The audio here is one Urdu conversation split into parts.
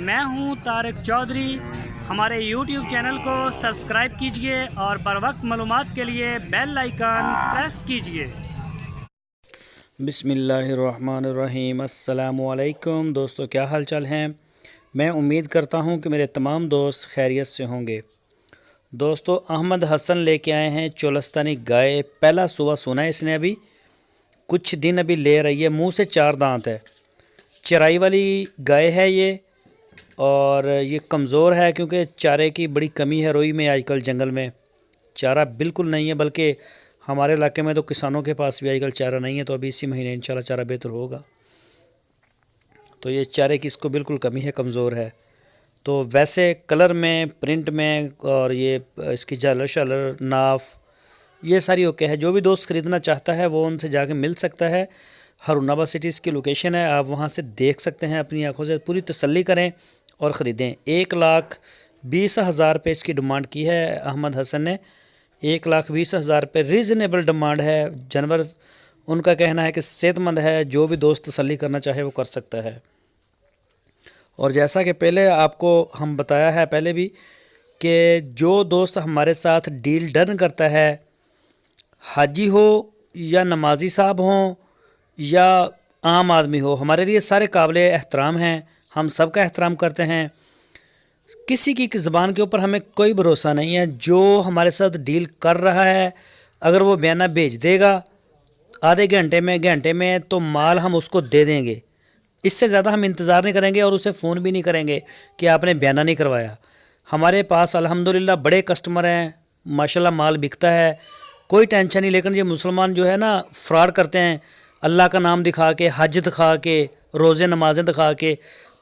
میں ہوں طارق چودھری۔ ہمارے یوٹیوب چینل کو سبسکرائب کیجئے اور بر وقت معلومات کے لیے بیل آئیکن پریس کیجئے۔ بسم اللہ الرحمن الرحیم۔ السلام علیکم دوستو، کیا حال چال ہیں؟ میں امید کرتا ہوں کہ میرے تمام دوست خیریت سے ہوں گے۔ دوستو، احمد حسن لے کے آئے ہیں چولستانی گائے۔ پہلا صبح سنا ہے اس نے، ابھی کچھ دن ابھی لے رہی ہے، منہ سے 4 دانت ہے، چرائی والی گائے ہے یہ، اور یہ کمزور ہے کیونکہ چارے کی بڑی کمی ہے روئی میں۔ آج کل جنگل میں چارہ بالکل نہیں ہے، بلکہ ہمارے علاقے میں تو کسانوں کے پاس بھی آج کل چارہ نہیں ہے، تو ابھی اسی مہینے انشاءاللہ چارہ بہتر ہوگا۔ تو یہ چارے کی اس کو بالکل کمی ہے، کمزور ہے۔ تو ویسے کلر میں، پرنٹ میں، اور یہ اس کی جالر شالر، ناف، یہ ساری اوکے ہے۔ جو بھی دوست خریدنا چاہتا ہے وہ ان سے جا کے مل سکتا ہے۔ ہارون آباد سٹی اس کی لوکیشن ہے، آپ وہاں سے دیکھ سکتے ہیں، اپنی آنکھوں سے پوری تسلی کریں اور خریدیں۔ 1,20,000 روپے اس کی ڈیمانڈ کی ہے احمد حسن نے۔ 1,20,000 روپے ریزنیبل ڈیمانڈ ہے۔ جانور ان کا کہنا ہے کہ صحت مند ہے، جو بھی دوست تسلی کرنا چاہے وہ کر سکتا ہے۔ اور جیسا کہ پہلے آپ کو ہم بتایا ہے پہلے بھی، کہ جو دوست ہمارے ساتھ ڈیل ڈن کرتا ہے، حاجی ہو یا نمازی صاحب ہوں یا عام آدمی ہو، ہمارے لیے سارے قابل احترام ہیں، ہم سب کا احترام کرتے ہیں۔ کسی کی زبان کے اوپر ہمیں کوئی بھروسہ نہیں ہے۔ جو ہمارے ساتھ ڈیل کر رہا ہے، اگر وہ بیانہ بھیج دے گا آدھے گھنٹے میں تو مال ہم اس کو دے دیں گے۔ اس سے زیادہ ہم انتظار نہیں کریں گے، اور اسے فون بھی نہیں کریں گے کہ آپ نے بیانہ نہیں کروایا۔ ہمارے پاس الحمدللہ بڑے کسٹمر ہیں، ماشاءاللہ مال بکتا ہے، کوئی ٹینشن نہیں۔ لیکن یہ مسلمان جو ہے نا، فراڈ کرتے ہیں، اللہ کا نام دکھا کے، حج دکھا کے، روزے نمازیں دکھا کے۔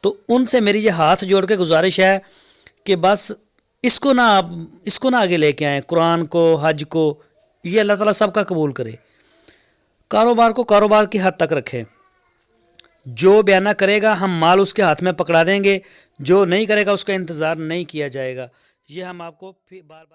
تو ان سے میری یہ ہاتھ جوڑ کے گزارش ہے کہ بس اس کو نہ آگے لے کے آئیں، قرآن کو، حج کو۔ یہ اللہ تعالیٰ سب کا قبول کرے۔ کاروبار کو کاروبار کی حد تک رکھیں۔ جو بیانہ کرے گا ہم مال اس کے ہاتھ میں پکڑا دیں گے، جو نہیں کرے گا اس کا انتظار نہیں کیا جائے گا۔ یہ ہم آپ کو بار بار